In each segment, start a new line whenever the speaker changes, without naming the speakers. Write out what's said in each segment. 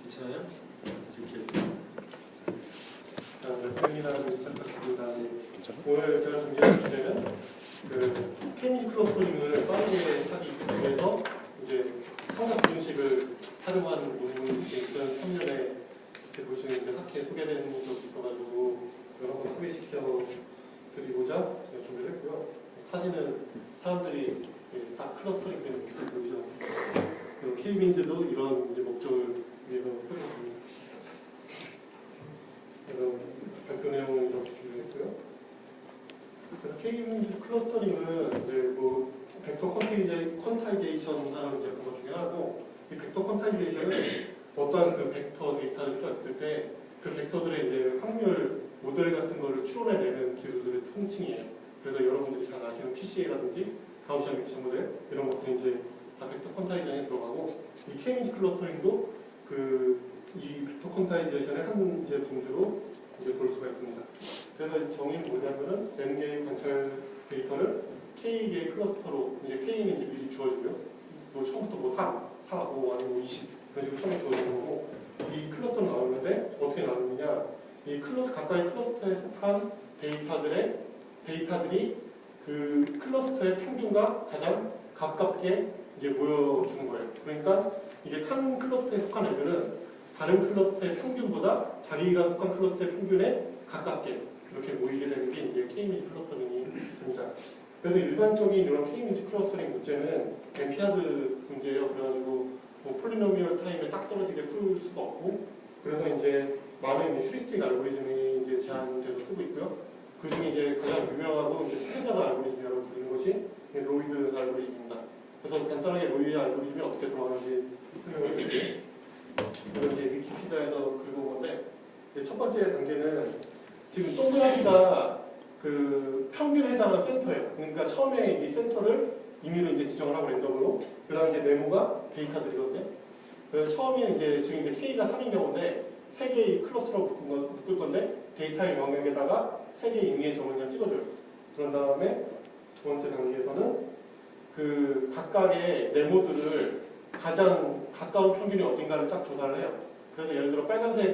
괜찮아요? 이렇게. 랩이라는 시작했습니다. 오늘 제가 준비한 주제는 K-means 클러스터링을 빠르게 하기 위해서 이제 삼각 기능식을 활용하는 부분이 2003년에 보시는 이제 학회에 소개된 적이 있어가지고 여러 번 소개시켜 드리고자 제가 준비를 했고요. 사진은 사람들이 딱 클러스터링 되는 모습을 보이죠. 그리고 K-means도 이런 이제 목적을 위해서 쓰고 있습니다. 그래서 발표 내용은 이렇게 준비했고요. 그래서 K-means 클러스터링은 이제 뭐 벡터 퀀타이제이션 하는 이제 그것 중에 하나고, 이 벡터 퀀타이제이션은 어떠한 그 벡터 데이터를 쫙 있을 때 그 벡터들의 이제 확률 모델 같은 거를 추론해내는 기술들의 통칭이에요. 그래서 여러분들이 잘 아시는 PCA라든지 가우시안 믹스 모델 이런 것들이 이제 다 벡터 퀀타이제이션에 들어가고, 이 K-means 클러스터링도 이 벡터 퀀타이제이션의 한 이제 분주로 이제 볼 수가 있습니다. 그래서 정의는 뭐냐면은 n 개의 관찰 데이터를 k 개의 클러스터로, 이제 k는 이제 미리 주어지고요. 뭐 처음부터 뭐 3, 4, 5 아니면 20 그런 식으로 처음에 주어지는 거고, 이 클러스터로 나오는데 어떻게 나누느냐? 이 각각의 클러스터에 속한 데이터들이 그 클러스터의 평균과 가장 가깝게 이제 모여주는 거예요. 그러니까 이게 한 클러스터에 속한 애들은 다른 클러스터의 평균보다 자기가 속한 클러스터의 평균에 가깝게 이렇게 모이게 되는 게 이제 K-means 클러스터링이 됩니다. 그래서 일반적인 이런 K-means 클러스터링 문제는 엠피아드 문제예요. 그래가지고 뭐 폴리노미얼 타임에 딱 떨어지게 풀 수가 없고, 그래서 이제 많은 휴리스틱 알고리즘이 이제 제한돼서 쓰고 있고요. 그 중에 이제 가장 유명하고 이제 스탠다드 알고리즘이라고 부르는 것이 로이드 알고리즘입니다. 그래서 간단하게 로이드 알고리즘이 어떻게 돌아가는지 설명을 드릴게요. 이건 이제 위키피디아에서 긁어온 건데, 첫 번째 단계는 지금 동그라미가 그 평균에 해당하는 센터예요. 그러니까 처음에 이 센터를 임의로 이제 지정을 하고 랜덤으로, 그 다음에 이제 네모가 데이터들이거든요. 그래서 처음에 이제 지금 이제 K가 3인 경우인데 3개의 클러스터로 묶을 건데 데이터의 영역에다가 3개의 임의의 점을 그냥 찍어줘요. 그런 다음에 두 번째 단계에서는 그 각각의 네모들을 가장 가까운 평균이 어딘가를 쫙 조사를 해요. 그래서 예를 들어 빨간색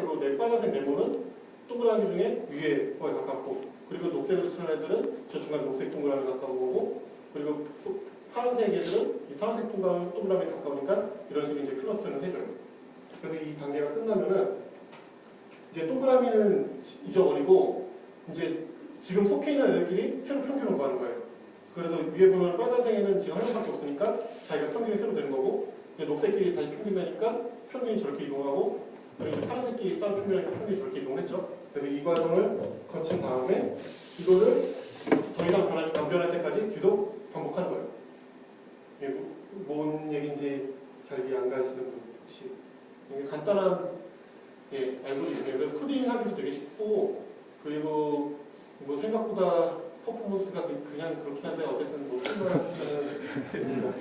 네모는 동그라미 중에 위에 거에 가깝고, 그리고 녹색으로 칠한 애들은 저 중간 녹색 동그라미 가까운 거고, 그리고 파란색 애들은 이 파란색 동그라미에 가까우니까 이런 식으로 이제 클러스터링을 해줘요. 그래서 이 단계가 끝나면은 이제 동그라미는 잊어버리고 이제 지금 속해 있는 애들끼리 새로 평균을 구하는 거예요. 그래서 위에 보면 빨간색에는 지금 한 명밖에 없으니까 자기가 평균이 새로 되는 거고, 녹색끼리 다시 평균 되니까 평균이 저렇게 이동하고, 그리고 이제 파란색끼리 다른 평균이니까 평균이 저렇게 이동했죠. 그래서 이 과정을 거친 다음에 이거를 더 이상 안 변할 때까지 계속 반복하는 거예요. 이게 뭔 얘기인지 잘 이해 안 가시는 분 혹시? 이게 간단한 알고리즘이에요. 그래서 코딩하기도 되게 쉽고, 그리고 뭐 생각보다 퍼포먼스가 그냥 그렇긴 한데 어쨌든 뭐 쓸만한 수준은 됩니다.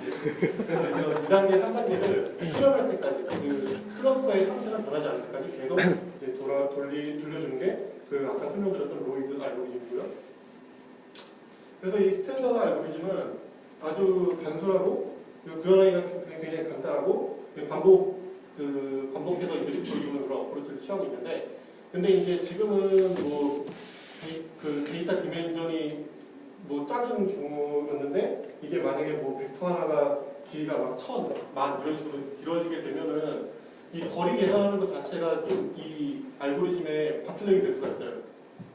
그래서 2단계, 3단계를 실험할 때까지 그 클러스터의 상태가 변하지 않을 때까지 계속 이제 돌려주는 게 그 아까 설명드렸던 로이드 알고리즘이고요. 그래서 이 스탠다드 알고리즘은 아주 단순하고 구현하기가 굉장히 간단하고 반복해서 이렇게 보여주는 그런 어프로치를 취하고 있는데, 근데 이제 지금은 뭐 그 데이터 디멘전이 뭐 작은 경우였는데, 이게 만약에 뭐 벡터 하나가 길이가 막 1000, 1000 이런 식으로 길어지게 되면은 이 거리 계산하는 것 자체가 좀 이 알고리즘의 바틀렉이 될 수가 있어요.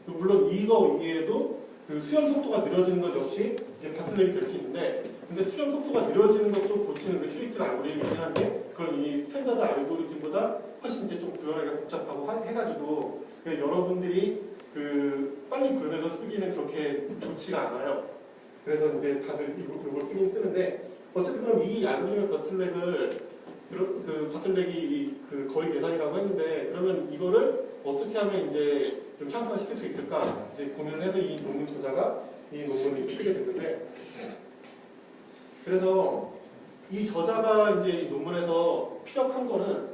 물론 이거 이외에도 그 수렴 속도가 느려지는 것 역시 이제 바틀렉이 될 수 있는데, 근데 수렴 속도가 느려지는 것도 고치는 그 휴리스틱 알고리즘이긴 한데, 그걸 이 스탠다드 알고리즘보다 훨씬 이제 좀 구현하기가 복잡하고 해가지고 여러분들이 그 빨리 구현해서 쓰기는 그렇게 좋지가 않아요. 그래서 이제 다들 이걸 쓰긴 쓰는데, 어쨌든 그럼 이 알고리즘의 바틀렉이 그 거리 계산이라고 했는데, 그러면 이거를 어떻게 하면 이제 좀 향상시킬 수 있을까 이제 고민을 해서 이 논문 저자가 이 논문을 쓰게 됐는데, 그래서 이 저자가 이제 이 논문에서 피력한 거는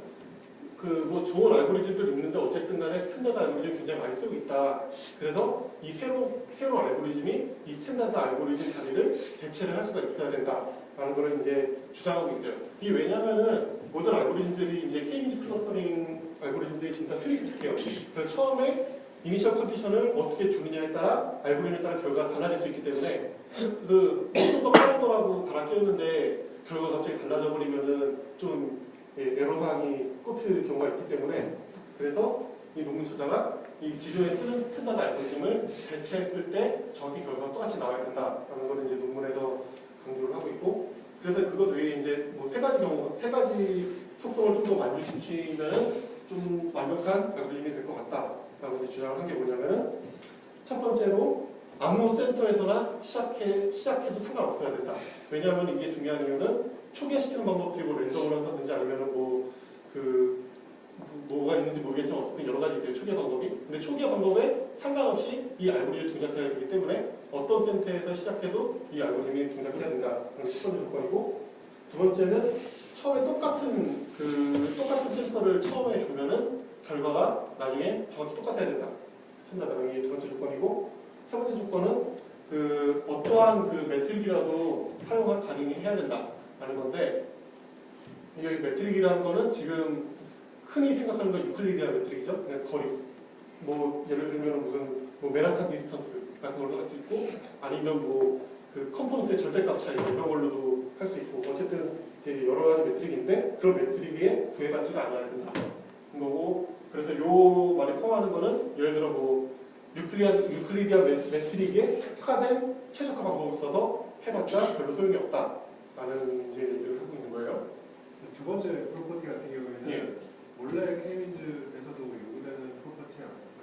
그 뭐 좋은 알고리즘들이 있는데 어쨌든 간에 스탠다드 알고리즘 굉장히 많이 쓰고 있다. 그래서 이 새로운 알고리즘이 이 스탠다드 알고리즘 자리를 대체를 할 수가 있어야 된다라고 라는 걸 이제 주장하고 있어요. 이게 왜냐면은 모든 알고리즘들이 이제 K-민즈 클러스터링 알고리즘들이 진짜 퓨리스틱해요. 그래서 처음에 이니셜 컨디션을 어떻게 주느냐에 따라 알고리즘에 따라 결과가 달라질 수 있기 때문에 좀더 빠른 거라고 갈아 끼웠는데 결과가 갑자기 달라져 버리면은 좀 애로사항이 꼽힐 경우가 있기 때문에 그래서 이 논문 저자가 이 기존에 쓰는 스탠다드 알고리즘을 대체했을 때 정확히 결과가 똑같이 나와야 된다라는 걸 이제 논문에서 강조를 하고 있고 그래서 그것 외에 이제 뭐 세 가지 속성을 좀 더 만족시키면 좀 완벽한 알고리즘이 될 것 같다라고 이제 주장을 한 게 뭐냐면은 첫 번째로 아무 센터에서나 시작해도 상관없어야 된다. 왜냐하면 이게 중요한 이유는 초기화시키는 방법들이 뭐 랜덤으로 한다든지 아니면은 뭐가 있는지 모르겠지만 어쨌든 여러 가지 있대요. 초기화 방법이. 근데 초기화 방법에 상관없이 이 알고리즘을 동작해야 되기 때문에 어떤 센터에서 시작해도 이 알고리즘이 동작해야 된다는 게 첫 번째 조건이고 두 번째는 처음에 똑같은 센터를 처음에 주면은 결과가 나중에 정확히 똑같아야 된다. 스탠다드라는 게 두 번째 조건이고 세 번째 조건은 어떠한 매트릭이라도 사용을 가능해야 된다라는 건데 이 매트릭이라는 거는 지금 흔히 생각하는 건 유클리디안 매트릭이죠. 그냥 거리. 뭐 예를 들면 무슨 맨하탄 디스턴스 같은 걸로 할 수 있고 아니면 컴포넌트의 절대값 차이 이런 걸로도 할 수 있고 어쨌든 이제 여러 가지 매트릭인데 그런 매트릭에 구애받지가 않아야 된다. 거고 그래서 요 말에 포함하는 거는 예를 들어 유클리디안 매트릭에 특화된 최적화 방법을 써서 해봤자 별로 소용이 없다라는 이제 얘기를 하고 있는 거예요.
두 번째 프로퍼티 같은 경우에는
예.
원래 K-민즈에서도 요구되는 프로퍼티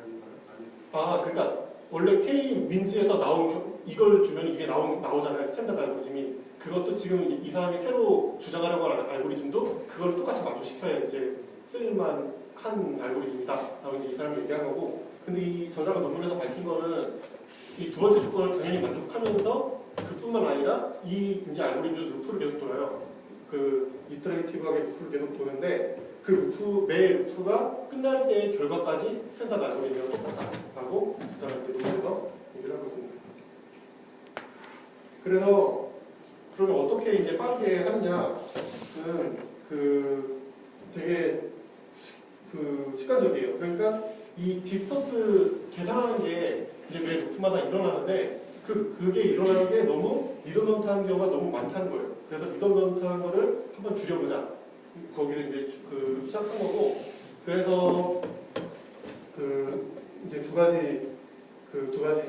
아닌가요?
그러니까 원래 K-민즈에서 나온 이걸 주면 이게 나오잖아요. 스탠다드 알고리즘이. 그것도 지금 이 사람이 새로 주장하려고 하는 알고리즘도 그걸 똑같이 만족시켜야 이제 쓸만한 알고리즘이다. 라고 이제 이 사람이 얘기한 거고. 근데 이 저자가 논문에서 밝힌 거는 이 두 번째 조건을 당연히 만족하면서 그뿐만 아니라 이 이제 알고리즘도 루프를 계속 돌아요. 이터레이티브하게 루프를 계속 도는데 매 루프가 끝날 때의 결과까지 스탠다드 알고리즘이랑 똑같다라고 저자가 이제 논문에서 얘기를 하고 있습니다. 그래서 그러면 어떻게 이제 빠르게 하느냐는 되게 시간적이에요. 그러니까 이 디스턴스 계산하는 게 이제 매 루프마다 일어나는데 그게 일어나는 게 너무 리던던트한 경우가 너무 많다는 거예요. 그래서 리던던트한 거를 한번 줄여보자. 거기를 이제 시작한 거고 그래서 이제 두 가지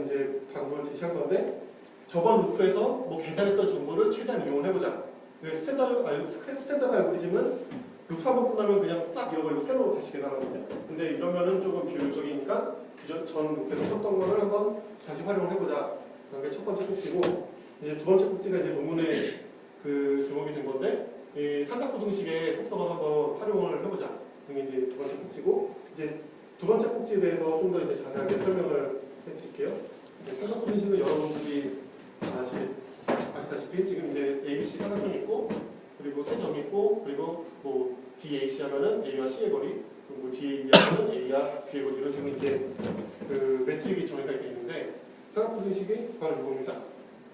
이제 방법을 제시한 건데 저번 루프에서 뭐 계산했던 정보를 최대한 이용을 해보자. 스탠다드 알고리즘은 루프 한 번 끝나면 그냥 싹 잃어버리고 새로 다시 계산하거든요. 근데 이러면은 조금 비효율적이니까 전 루프에서 썼던 거를 한번 다시 활용을 해보자. 그게 첫 번째 꼭지고 이제 두 번째 꼭지가 이제 논문에 제목이 된 건데 이 삼각부등식의 속성을 한번 활용을 해보자. 이게 이제 두 번째 꼭지고 이제 두 번째 꼭지에 대해서 좀 더 이제 자세하게 설명을 해드릴게요. 삼각부등식은 여러분들이 아시다시피 지금 이제 ABC 삼각형이 있고 그리고 세 점이 있고 그리고 뭐 DAC 하면은 A와 C의 거리 그리고 DAB 하면은 A와 B의 거리 이런 식으로 이제 매트릭이 정해져 있는데 삼각부등식이 바로 이겁니다.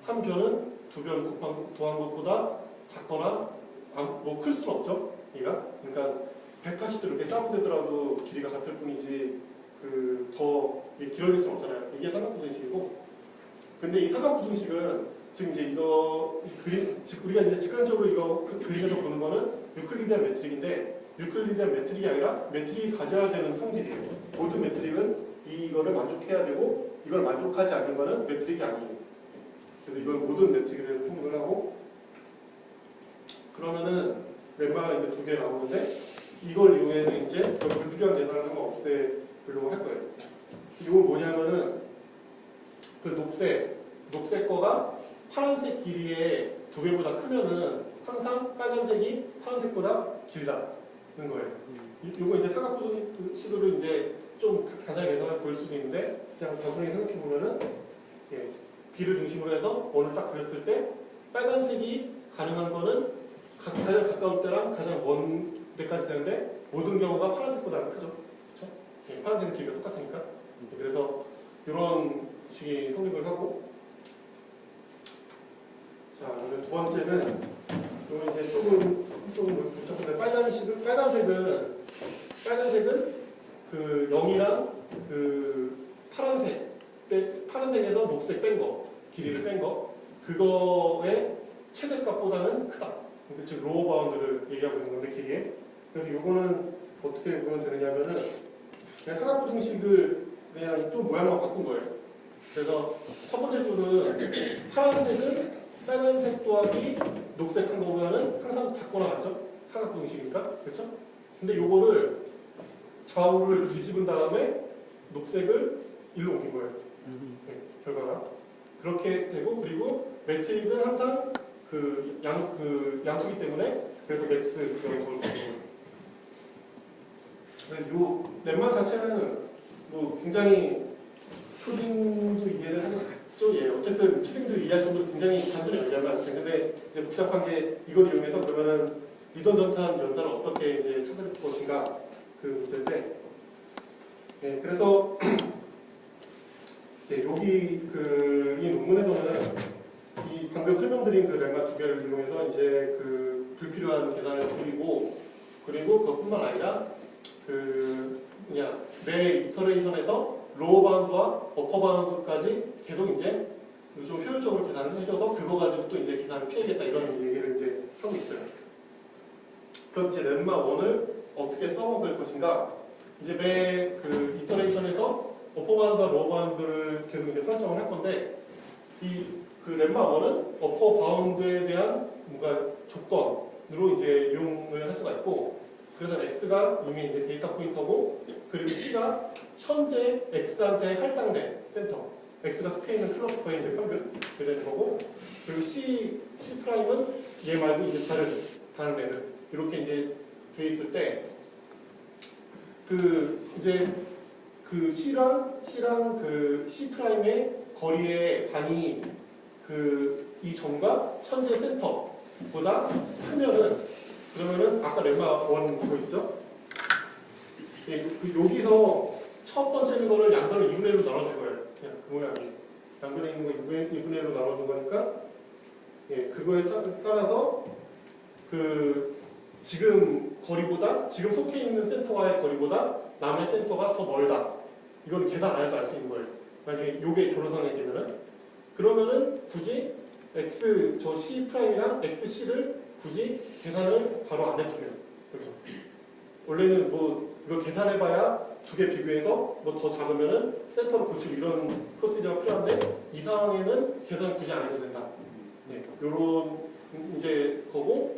한 변은 두 변 더한 것보다 작거나 뭐 클 수는 없죠. 얘가 그러니까 180도 이렇게 짜부되더라도 길이가 같을 뿐이지 더 길어질 수는 없잖아요. 이게 삼각부등식이고 근데 이 삼각부등식은 지금 이제 우리가 이제 직관적으로 이거 그림에서 보는 거는 유클리디안 매트릭인데 유클리디안 매트릭이 아니라 매트릭이 가져야 되는 성질이에요. 모든 매트릭은 이거를 만족해야 되고 이걸 만족하지 않는 거는 매트릭이 아니에요. 그래서 이걸 모든 매트릭에 대해서 생각을 하고 그러면은 lem마가 이제 두 개 나오는데 이걸 이용해서 이제 불필요한 계산을 한번 없애려고 할 거예요. 이건 뭐냐면은 녹색 거가 파란색 길이의 2배보다 크면은 항상 빨간색이 파란색보다 길다는 거예요. 이거 이제 삼각부등식으로 이제 좀 간단하게 계산을 보일 수도 있는데 그냥 단순히 생각해 보면은 B를 중심으로 해서 원을 딱 그렸을 때 빨간색이 가능한 거는 가장 가까운 때랑 가장 먼 데까지 되는데 모든 경우가 파란색보다는 크죠. 그렇죠? 파란색은 길이가 똑같으니까. 그래서 이런 식의 성립을 하고 자, 두 번째는 그러면 이제 조금 복잡한데 빨간색은 그 0이랑 그 파란색에서 녹색 뺀 거, 길이를 뺀 거, 그거의 최대값보다는 크다. 그러니까 즉 로어 바운드를 얘기하고 있는 건데 길이에. 그래서 이거는 어떻게 보면 되느냐면은 그냥 삼각부등식을 그냥 좀 모양만 바꾼 거예요. 그래서 첫 번째 줄은 파란색은 빨간색 더하기 녹색 한 거보다는 항상 작거나 같죠? 삼각부등식이니까. 그렇죠? 근데 요거를 좌우를 뒤집은 다음에 녹색을 일로 옮긴 거예요. 네, 결과가. 그렇게 되고, 그리고 매트릭은 항상 그 양수기 때문에 그래서 맥스 여기 적을 거예요. 요 lemma 자체는 뭐 굉장히 초딩도 이해를 하겠죠. 예, 어쨌든 초딩도 이해할 정도로 굉장히 단순히 얘기하면 안 돼. 근데 이제 복잡한 게 이걸 이용해서 그러면은 리던 전탄 연산을 어떻게 이제 찾을 것인가 그 문제인데, 예, 그래서 예, 여기 이 논문에서는 이 방금 설명드린 그 lemma 두 개를 이용해서 이제 그 불필요한 계산을 줄이고, 그리고 그것뿐만 아니라 매 이터레이션에서 로어 바운드와 어퍼 바운드까지 계속 이제 좀 효율적으로 계산을 해줘서 그거 가지고 또 이제 계산을 피해야겠다 이런 얘기를 이제 하고 있어요. 그럼 이제 lemma 1을 어떻게 써먹을 것인가? 이제 매 그 이터레이션에서 어퍼 바운드와 로어 바운드를 계속 이제 설정을 할 건데, 그 lemma 1은 어퍼 바운드에 대한 뭔가 조건으로 이제 이용을 할 수가 있고, 그래서 x가 이미 이제 데이터 포인터고, 그리고 c가 현재 x한테 할당된 센터, x가 속해 있는 클러스터의 이제 평균 되는 거고, 그리고 c 프라임은 얘 말고 이제 다른 애들 이렇게 이제 돼 있을 때, 이제 c랑 그 c 프라임의 거리의 단위 이 점과 현재 센터보다 크면은, 그러면은 아까 lemma 1 그거 있죠? 예, 여기서 첫 번째 거를 양변을 2분의 1로 나눠줄 거예요. 그냥 그 모양이. 양변에 있는 거 2분의 1로 나눠준 거니까, 예, 그거에 따라서 지금 거리보다, 지금 속해 있는 센터와의 거리보다 남의 센터가 더 멀다. 이거는 계산 안 해도 알 수 있는 거예요. 만약에 요게 결혼선이 되면은, 그러면은 굳이 저 C'이랑 XC를 굳이 계산을 바로 안 해도 돼요. 그래서 원래는 뭐 이걸 계산해봐야 두 개 비교해서 뭐 더 작으면은 센터를 고치고 이런 프로시저가 필요한데, 이 상황에는 계산을 굳이 안 해도 된다. 네, 요런 이제 거고,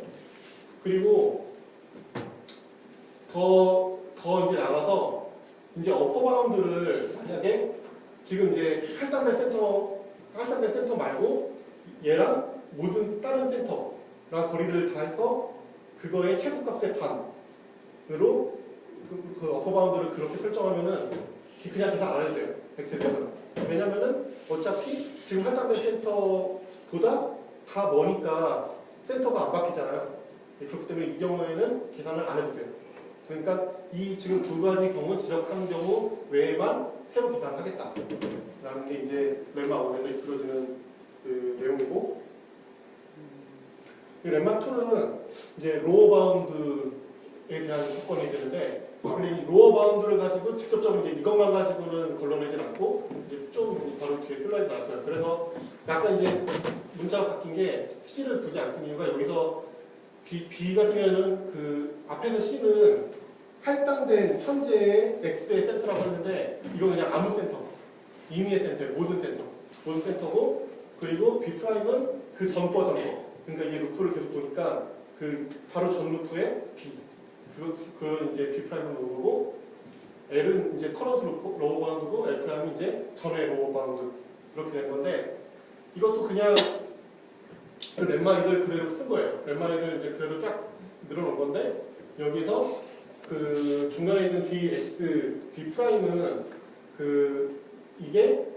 그리고 더 이제 나가서 이제 어퍼 바운드를 만약에 지금 이제 할당된 센터 말고 얘랑 모든 다른 센터랑 거리를 다 해서 그거의 최소값의 반으로 그 어퍼 바운드를 그렇게 설정하면은 그냥 계산 안 해도 돼요. 엑셀 때는. 왜냐면은 어차피 지금 할당된 센터보다 다 머니까 센터가 안 바뀌잖아요. 그렇기 때문에 이 경우에는 계산을 안 해도 돼요. 그러니까 이 지금 두 가지 경우 지적한 경우 외에만 새로 계산하겠다 라는 게 이제 lemma 1에서 이끌어지는 그 내용이고, 이 lemma 2는 이제 로어 바운드에 대한 조건이 되는데, 근데 이 로어 바운드를 가지고 직접적으로 이제 이것만 가지고는 걸러내진 않고, 이제 좀 바로 뒤에 슬라이드 나올 거예요. 그래서 약간 이제 문자가 바뀐 게 C를 굳이 안 쓴 이유가, 여기서 B 같은 경우에는 그 앞에서 C는 할당된 현재의 X의 센터라고 했는데, 이건 그냥 아무 센터, 임의의 센터예요. 모든 센터고, 그리고 B'은 그 전 버전 거. 그러니까 이 루프를 계속 도니까 그 바로 전 루프에 B. 그건 이제 B'을 놓은 거고, L은 이제 커런트 로어 바운드고, F'은 이제 전의 로어 바운드. 그렇게 된 건데, 이것도 그냥 그 lemma 1을 그대로 쓴 거예요. lemma 1을 이제 그대로 쫙 늘어놓은 건데, 여기서 그 중간에 있는 B'은 이게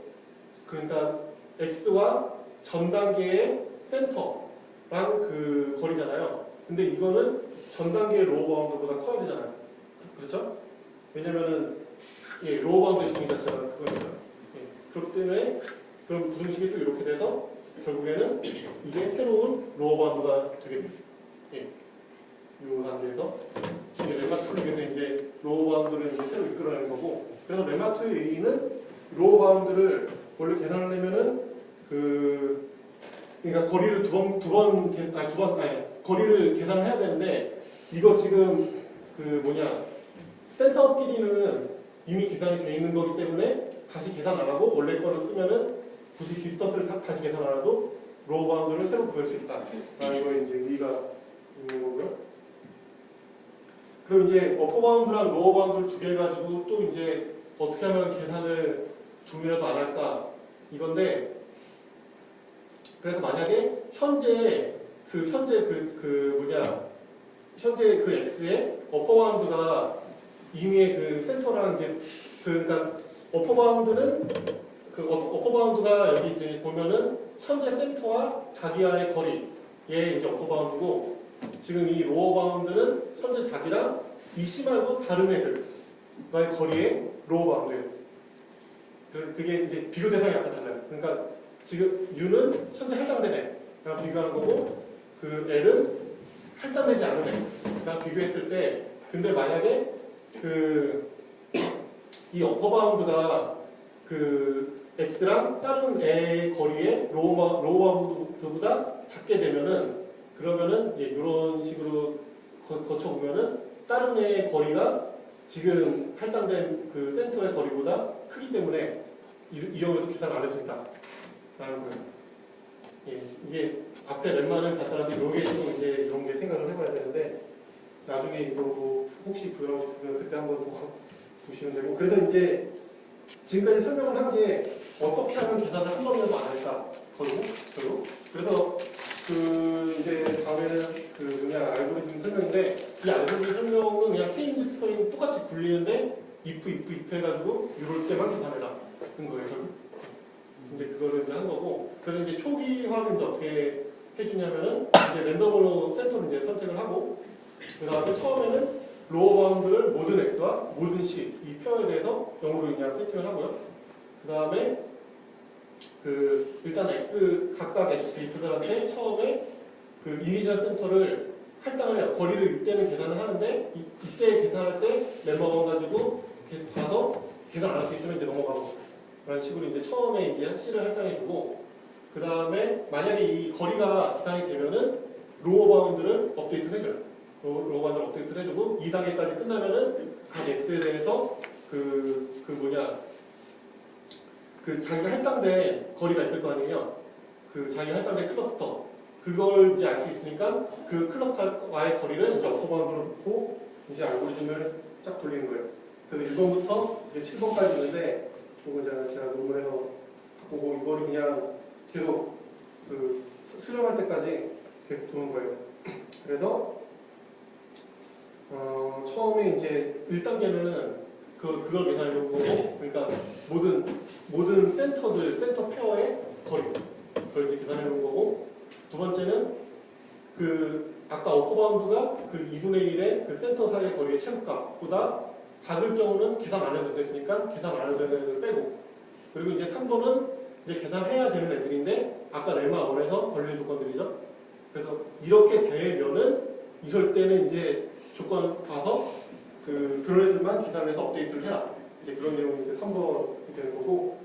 그러니까 X와 전 단계의 센터랑 그 거리잖아요. 근데 이거는 전 단계의 로어 바운드보다 커야 되잖아요. 그렇죠? 왜냐면은 로어 바운드의 정의 자체가 그거니까요. 그렇기 때문에 그럼 부등식이 또 이렇게 돼서 결국에는 이게 새로운 로어 바운드가 되게 예. 이 단계에서 이제 렘마 2 중에서 이제 로우 바운드를 이제 새로 이끌어내는 거고, 그래서 렘마 2의 A는 로우 바운드를 원래 계산하려면은 그러니까 거리를 거리를 계산해야 되는데, 이거 지금 센터 길이는 이미 계산이 돼 있는 거기 때문에 다시 계산 안 하고 원래 거를 쓰면은 굳이 디스턴스를 다시 계산 안 해도 로우 바운드를 새로 구할 수 있다. 라는 거 이제 의의가 있는 거고요. 그럼 이제 어퍼 바운드랑 로어 바운드를 두 개 가지고 또 이제 어떻게 하면 계산을 좀이라도 안 할까 이건데, 그래서 만약에 현재 X의 어퍼 바운드가 이미의 그 센터랑 이제 그러니까 어퍼 바운드가 여기 이제 보면은 현재 센터와 자기와의 거리에 이제 어퍼 바운드고, 지금 이 로어 바운드는 현재 자기랑 이 C 말고 다른 애들과의 거리의 로어 바운드예요. 그래서 그게 이제 비교 대상이 약간 달라요. 그러니까 지금 U는 현재 할당된 애랑 비교하는 거고, 그 L은 할당되지 않은 애랑 비교했을 때, 근데 만약에 이 어퍼 바운드가 X랑 다른 애의 거리의 로우 바운드보다 작게 되면은, 그러면은 이런 식으로 거쳐보면은 다른 애의 거리가 지금 할당된 그 센터의 거리보다 크기 때문에 이 경우에도 계산 안 해준다 라는 거예요. 예, 이게 앞에 렘마는 간단한데 요게 좀 이제 이런 게 생각을 해봐야 되는데, 나중에 이거 뭐 혹시 부여하고 싶으면 그때 한번 더 보시면 되고, 그래서 이제 지금까지 설명을 한 게 어떻게 하면 계산을 한 번이라도 안 할까 결국. 그래서 이제 다음에는 그냥 알고리즘 설명인데, 이 알고리즘 설명은 그냥 케인즈 스토링 똑같이 굴리는데 if 해가지고 이럴 때만 계산해라 는 거예요 결국. 이제 그거를 이제 한 거고, 그래서 이제 초기화를 이제 어떻게 해주냐면은 이제 랜덤으로 센터를 이제 선택을 하고, 그 다음에 처음에는 로어 바운드를 모든 x와 모든 c 이 페어에 대해서 0으로 그냥 세팅을 하고요. 그 다음에 일단 각각 x 데이터들한테 처음에 이니셜 센터를 할당을 해요. 거리를 이때는 계산을 하는데 이때 계산할 때 멤버만 가지고 봐서 계산 안 할 수 있으면 이제 넘어가고, 그런 식으로 이제 처음에 이제 c를 할당해주고, 그 다음에 만약에 이 거리가 계산이 되면은 로어 바운드를 업데이트를 해줘요. 로어 바운드를 업데이트를 해주고 2단계까지 끝나면은 각 x에 대해서 자기가 할당된 거리가 있을 거 아니에요. 자기가 할당된 클러스터, 그걸 이제 알 수 있으니까 그 클러스터와의 거리를 이제 어퍼 바운드로 놓고 이제 알고리즘을 쫙 돌리는 거예요. 그래서 1번부터 이제 7번까지 있는데, 이거 제가 논문에서 보고 이거를 그냥 계속 수렴할 때까지 계속 도는 거예요. 그래서 처음에 이제 1단계는 그걸 계산해 본 거고, 그러니까 모든 센터 페어의 거리, 그걸 이제 계산해 본 거고, 두 번째는 아까 어퍼 바운드가 2분의 1의 센터 사이의 거리의 최고값보다 작을 경우는 계산 안 해도 됐으니까 계산 안 해도 되는 애들 빼고, 그리고 이제 3번은 이제 계산해야 되는 애들인데 아까 렘마 1에서 걸리는 조건들이죠. 그래서 이렇게 되면은 이럴 때는 이제 조건 봐서 그런 애들만 계산해서 업데이트를 해라. 이제 그런 내용이 이제 3번이 되는 거고,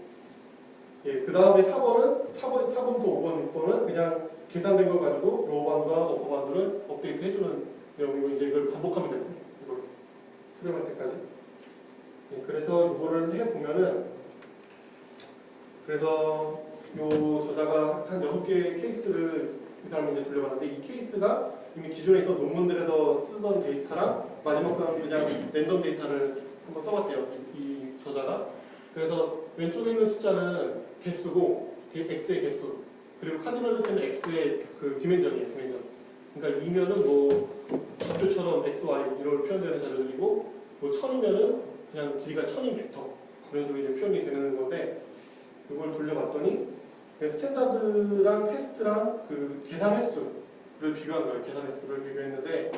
예, 그 다음에 4번도 5번, 6번은 그냥 계산된 걸 가지고 로우 바운드와 어퍼 바운드를 업데이트 해주는 내용이고, 이제 이걸 반복하면 되는 거예요. 이걸 수렴할 때까지. 예, 그래서 이거를 해보면은, 그래서 요 저자가 한 6개의 케이스를 이 사람이 이제 돌려봤는데, 이 케이스가 이미 기존에 있던 논문들에서 쓰던 데이터랑 마지막 건 그냥 랜덤 데이터를 한번 써봤대요. 이 저자가. 그래서 왼쪽에 있는 숫자는 개수고, x의 개수. 그리고 카디널 루트는 x의 디멘전이에요. 디멘전. 그러니까 2면은 뭐 좌표처럼 x, y 이런 표현되는 자료들이고, 뭐 1000이면은 그냥 길이가 1000인 벡터 그런 식으로 이제 표현이 되는 건데, 이걸 돌려봤더니 스탠다드랑 패스트랑 계산 횟수를 비교한 거예요. 계산 횟수를 비교했는데,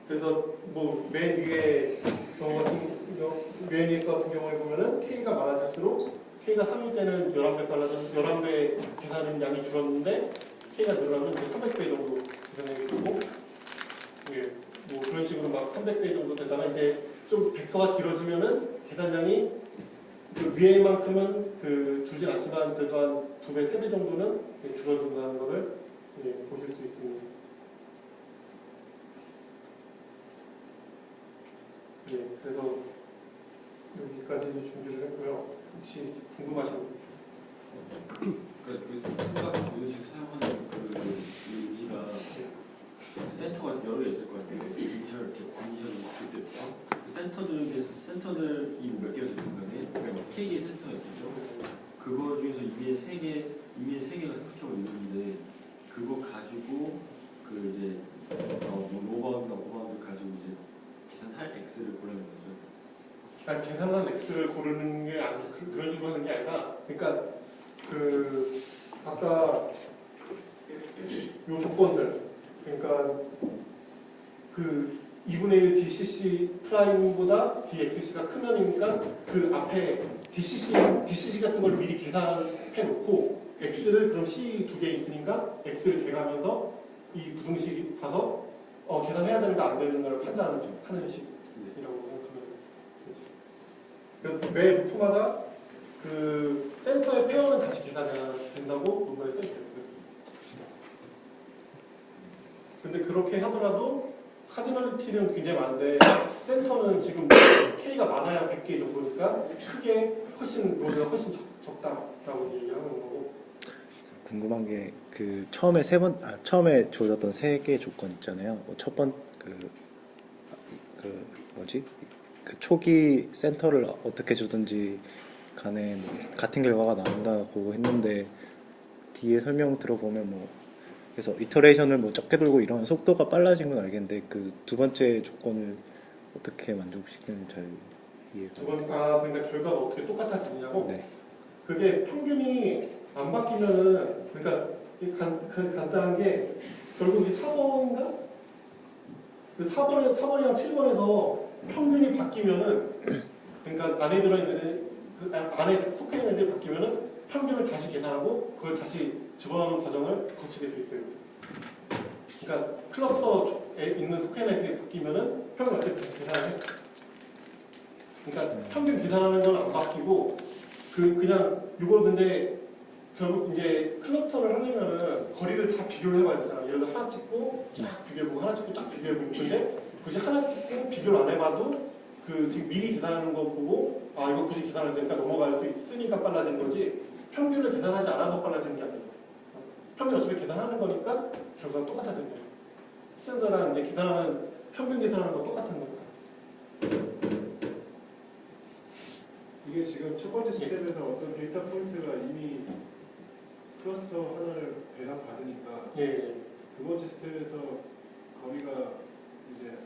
그래서 뭐 맨 위에 같은 경우에 보면은 k가 많아질수록 k가 3일 때는 11배 계산된 양이 줄었는데, k가 늘어나면 이제 300배 정도 계산량이 줄고, 예, 뭐 그런 식으로 막 300배 정도 되다가 이제 좀 벡터가 길어지면은 계산량이 그 위에만큼은 그 줄진 않지만 그래도 한 2배, 3배 정도는 줄어든다는 것을 보실 수 있습니다. 예, 그래서 여기까지 준비를 했고요. 혹시 궁금하신 분?
그 생각 요식 사용하는 그 유지가 센터가 여러 개 있을 거 아니에요. 이니셜 줄 때부터 그 센터들이 몇 개가 되는 거예요. 그러니까 뭐 K의 센터가 있죠. 그거 중에서 이미의 세 개가 센터라고 있는데 그거 가지고 그 이제 로바운드나 오바운드 가지고 이제 계산할 x를 고르는 거죠.
그러니까 계산한 x를 고르는 게 아니고 그런 식으로 하는 게 아니라, 그러니까 그 아까 요 조건들, 그러니까 그 2분의 1 DCC 프라임보다 DXC가 크면이니까 그 앞에 DCC 같은 걸 미리 계산해 놓고 X를 그럼 C 두 개 있으니까 X를 대가면서 이 부등식 봐서 계산해야 되는가 안 되는가를 판단하는 식이라고 생각하면 되지. 그래서 매 루프마다 그 센터의 페어는 다시 계산해야 된다고 논문에 써있어요. 근데 그렇게 하더라도 카디널리티는 굉장히 많은데 센터는 지금 K가 많아야 100개 정도니까 크게 훨씬 로드가 훨씬 적다라고 얘기하는 거고.
궁금한 게 그 처음에 처음에 주어졌던 세 개의 조건 있잖아요. 첫 번 뭐지? 그 초기 센터를 어떻게 주든지 간에 뭐 같은 결과가 나온다고 했는데 뒤에 설명 들어보면 뭐 그래서 이터레이션을 뭐 적게 돌고 이런 속도가 빨라진 건 알겠는데 그 두 번째 조건을 어떻게 만족시키는지 잘 이해가.
두 번째, 그러니까 결과가 어떻게 똑같아지냐고?
네.
그게 평균이 안 바뀌면은, 그러니까 간단한 게 결국 이 4번인가? 그 4번이랑 7번에서 평균이 바뀌면은, 그러니까 안에 들어있는 그 안에 속해 있는 애들이 바뀌면은 평균을 다시 계산하고 그걸 다시 집어넣는 과정을 거치게 돼 있어요. 그러니까 클러스터에 있는 속해 있는 애들이 바뀌면은 평균 어차피 다시 계산을 해. 그러니까 평균 계산하는 건 안 바뀌고 그냥 이걸 근데 결국 이제 클러스터를 하려면은 거리를 다 비교를 해봐야 되잖아. 예를 들어 하나 찍고 쫙 비교해보고 하나 찍고 쫙 비교해보고. 근데 굳이 하나 찍고 비교를 안 해봐도 그 지금 미리 계산하는 거 보고 이거 굳이 계산할 수 있으니까 넘어갈 수 있으니까 빨라지는 거지 평균을 계산하지 않아서 빨라지는 게 아니에요. 평균 어차피 계산하는 거니까 결과가 똑같아지는 거예요. 스탠더랑 이제 계산하는 평균 계산하는 거 똑같은 거니까.
이게 지금 첫 번째 스텝에서 어떤 데이터 포인트가 이미 클러스터 하나를 배당 받으니까
예.
두 번째 스텝에서 거리가 이제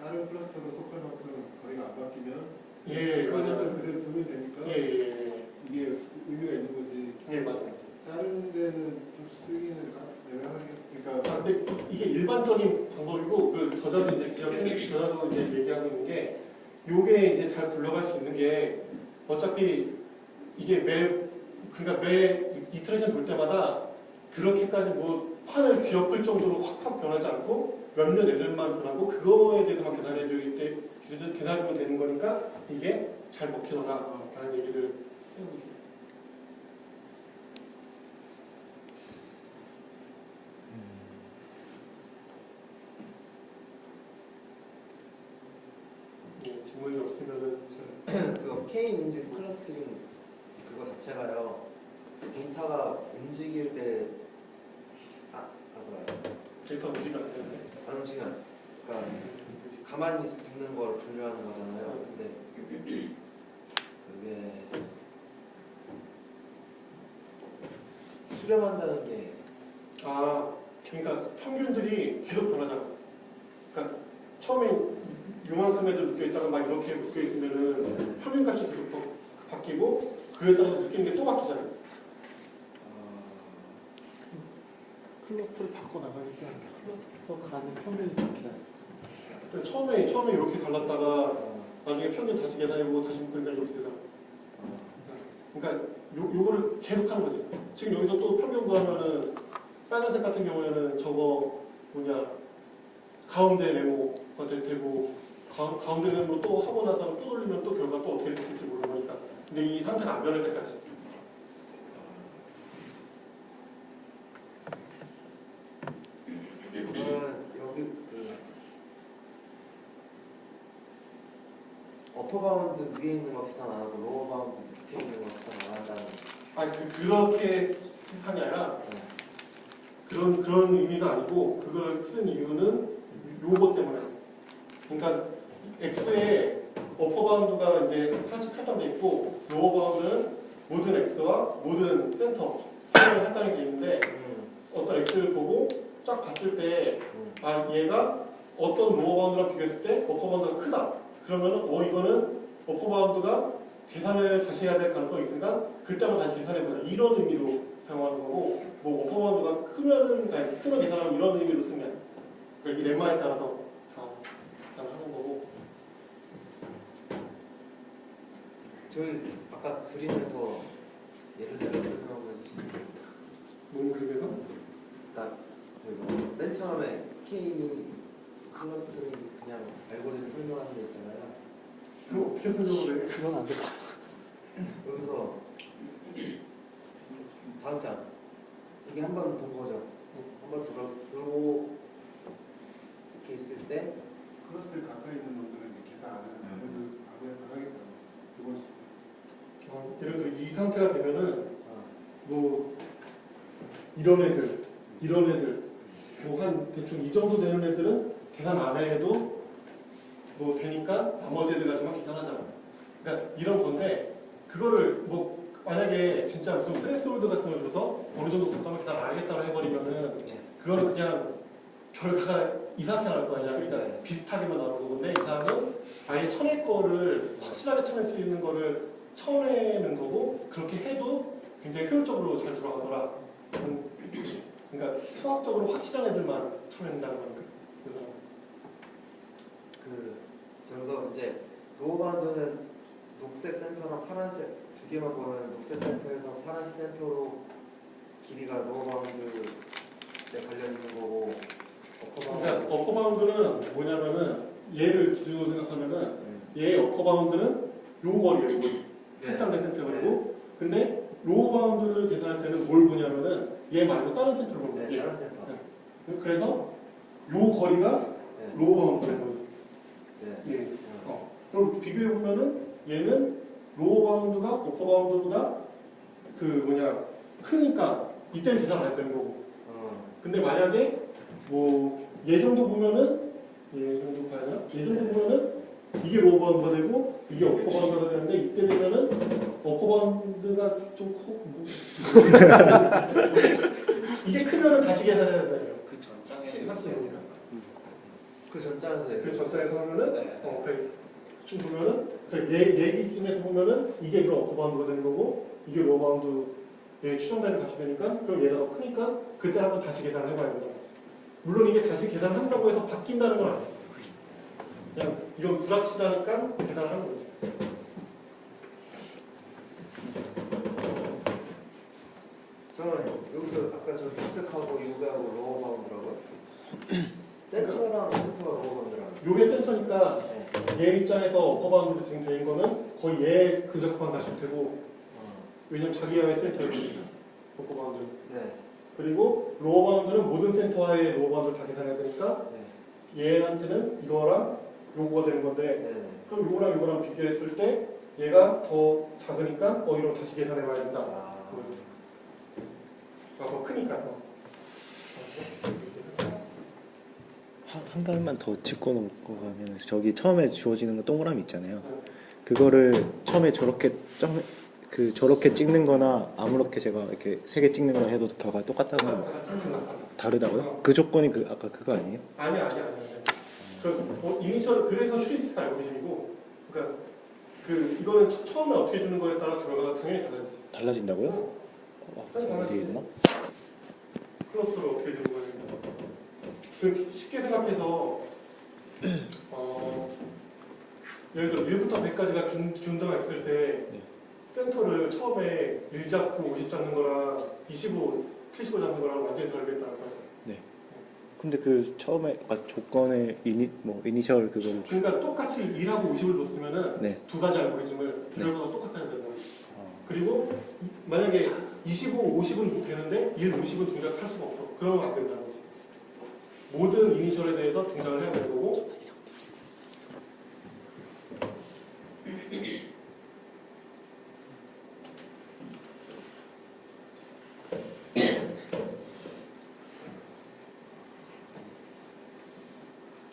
다른 클러스터로 속할 만큼 거리가 안 바뀌면
예,
클러스터
맞아요.
그대로 두면 되니까
예.
이게 의미가 있는 거지.
예, 맞아요.
다른 데는 좀 쓰기는 애매하게. 그러니까
근데 이게 일반적인 방법이고 그 저자도 이제 저자도 이제 얘기하고 있는 게 요게 이제 잘 굴러갈 수 있는 게 어차피 이게 그러니까 매 이터레이션 돌 때마다 그렇게까지 뭐 판을 뒤엎을 정도로 확 변하지 않고 몇몇 애들만 변하고 그거에 대해서만 계산해주면 되는 거니까 이게 잘 먹히더라라는 얘기를 하고 있어요. 질문이 없으면은
그거 K 민즈 클러스터링 그거 자체가요 데이터가 움직일 때 뭐야
데이터 움직이면 안 되는데
안 움직이면 그러니까 가만히 있는 걸 분류하는 거잖아요. 근데 그게 수렴한다는 게
그러니까 평균들이 계속 변하잖아. 그러니까 처음에 요만큼 애들 묶여있다가 막 이렇게 묶여있으면은 평균값이 계속 바뀌고 그에 따라서 묶이는 게 또 바뀌잖아요. 클러스터를 바꿔나가니까 클러스터 가는 평균이 바뀌잖아요. 처음에 이렇게 갈랐다가 나중에 평균 다시 계산해보고 다시 묶으니까 이렇게 되잖아. 그러니까 요거를 계속 하는 거지. 지금 여기서 또 평균 구하면은 빨간색 같은 경우에는 저거 뭐냐 가운데 네모가 될 테고 가운데 네모로 또 하고 나서 또 돌리면 또 결과가 또 어떻게 될지 모르는 거니까. 근데 이 상태가 안 변할 때까지.
그러면 여기 그 어퍼 바운드 위에 있는 거 계산 안 하고 로어 바운드 밑에 있는 거 계산 안 한다는.
아니 그렇게 생각한 게 아니라 그런 의미가 아니고 그걸 쓴 이유는 요거 때문에. 그러니까 x에 어퍼 바운드가 이제 하나씩 할당돼 있고 로어 바운드는 모든 x와 모든 센터 하나에 할당이 돼 있는데 어떤 x를 보고 쫙 봤을 때 아 얘가 어떤 로어 바운드랑 비교했을 때 어퍼 바운드가 크다. 그러면은 이거는 어퍼 바운드가 계산을 다시 해야 될 가능성이 있으니까 그때 한번 다시 계산해보자. 이런 의미로 사용하는 거고 뭐 어퍼 바운드가 크면 계산하면 이런 의미로 쓰는 게 아니야. 그러니까 이 렘마에 따라서 다 계산하는 거고.
저희 아까 그림에서 예를 들어 설명해 주실 수 있어요?
뭔 그림에서?
그러니까 저희가 맨 처음에 K미 클러스터링 그냥 알고리즘 설명하는 데 있잖아요.
그럼 어떻게 설명을 해?
그건 안 돼.
여기서 다음 장 이게 한 번 돈 거죠. 한 번 돌고 이렇게 있을 때
클러스터에 가까이 있는 놈들은 이제 계산 안 하는 안 하겠다고. 두 번째.
예를 들어 이 상태가 되면은 뭐 이런 애들 뭐 한 대충 이 정도 되는 애들은 계산 안 해도 뭐 되니까 나머지 애들 가지고만 계산하잖아. 그러니까 이런 건데 그거를 뭐 만약에 진짜 무슨 스레스홀드 같은 걸 줘서 어느 정도 가까운 계산 안 하겠다고 해버리면은 그거는 그냥 결과가 이상하게 나올 거 아니야. 그러니까 비슷하게만 나오는 건데 이 사람은 아예 천의 거를 확실하게 쳐낼 수 있는 거를 쳐내는 거고 그렇게 해도 굉장히 효율적으로 잘 돌아가더라. 그러니까 수학적으로 확실한 애들만 쳐낸다는 거니까.
그래서 이제 로어 바운드는 녹색 센터랑 파란색 두 개만 보면 녹색 센터에서 파란색 센터로 길이가 로어 바운드에 관련 있는 거고 어퍼 바운드.
그러니까 어퍼 바운드는 뭐냐면은 얘를 기준으로 생각하면은 얘의 어퍼 바운드는 요 거리예요. 요 거리. 할당된 센터거리고 근데 로우 바운드를 계산할 때는 뭘 보냐면은 얘 말고 다른 센터를 보는
네,
거예요.
다른 센터.
그래서 요 거리가
네.
로우 바운드인 거죠.
네.
예. 그럼 비교해 보면은 얘는 로우 바운드가 어퍼 바운드보다 그 뭐냐 크니까 이때는 계산 안 해도 되는 거고. 근데 만약에 뭐 얘 정도 보면은 얘 정도 봐야 되나? 얘 정도 보면은 이게 로우 바운드가 되고 이게 어퍼 바운드가 되는데 이때 되면은 어퍼 바운드가 좀 커. 이게 크면은 다시 계산해야 된다요.
그 전장에
확실히 보니까.
그 전장에서
그 전장에서 하면은
네.
그래 좀 보면은 그래 얘 기준에서 보면은 이게 그럼 어퍼 바운드가 되는 거고 이게 로우 바운드의 추정단이 같이 되니까 그럼 얘가 더 크니까 그때 한번 다시 계산을 해봐야 된다. 물론 이게 다시 계산한다고 해서 바뀐다는 건 아니에요. 그냥 이건 불확실하니까 계산을 하는 거지.
저는 여기서 아까 저 녹색하고 요거하고 로어 바운드라고요? 센터랑 센터가 로어 바운드라고.
요게 센터니까
네.
얘 입장에서 어퍼 바운드로 지금 되는 거는 거의 얘 근접한 가실 테고 왜냐면 자기와의 센터이거든요. 어퍼 바운드.
네.
그리고 로어 바운드는 모든 센터와의 로어 바운드를 다 계산해야 되니까
네.
얘한테는 이거랑 요거가 되는 건데
네.
그럼 요거랑 요거랑 비교했을 때 얘가 더 작으니까 이런 다시 계산해 봐야 된다. 그거지. 더 크니까.
한 가지만 더 짚고 넘고 가면 저기 처음에 주어지는 거 동그라미 있잖아요. 그거를 처음에 저렇게 찍는거나 아무렇게 제가 이렇게 3개 찍는거나 해도 결과가 똑같다는 다르다고요? 그 조건이 아까 그거 아니에요?
아니야. 이니셜 그래서 슈리스트 알고리즘이고, 그러니까 이거는 처음에 어떻게 주는 거에 따라 결과가 당연히 달라지지.
달라진다고요? 어디 있나?
클러스를 어떻게 주는 거에 쉽게 생각해서 예를 들어 1부터 100까지가 균등한 있을 때 센터를 처음에 1 잡고 50 잡는 거랑 25, 75 잡는 거랑 완전히 다르겠다는 거예요.
네. 근데 그 처음에 조건에 이니셜 그거를
그러니까 똑같이 1하고 50을 놓으면은
네.
두 가지 알고리즘을 결과가 똑같아야 된다는 거죠.
어,
그리고 만약에 25, 50은 되는데 1, 50은 동작할 수가 없어. 그러면 안 된다는 거지. 모든 이니셜에 대해서 동작을 해야 되는 거고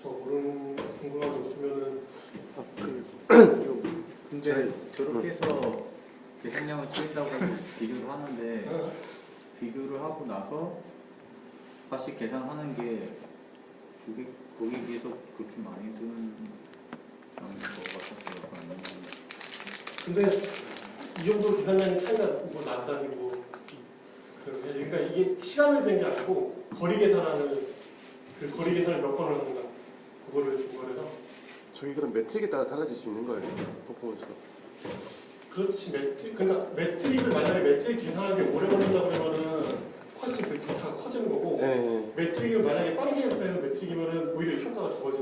더 모르는 궁금한 게 없으면은
근데 저렇게 해서 계산량을 줄인다고 비교를 하는데 비교를 하고 나서 다시 계산하는 게 그게 거기에 비해서 그렇게 많이 드는 것 같았어요.
근데 이 정도 계산량의 차이가 뭐 난다니 뭐 그러니까 이게 시간을 재는 게 아니고 거리 계산하는 그 거리 계산을 몇 번을 하는가 그거를 증거해서
저기 그럼 매트릭에 따라 달라질 수 있는 거예요. 퍼포먼스가.
그렇지 그러니까 매트릭을 만약에 매트릭 계산하기 오래 걸린다 그러면은 훨씬 그 격차가 커지는 거고
네.
매트릭을 만약에 빠르게 해서 매트릭이면은 오히려 효과가 적어지는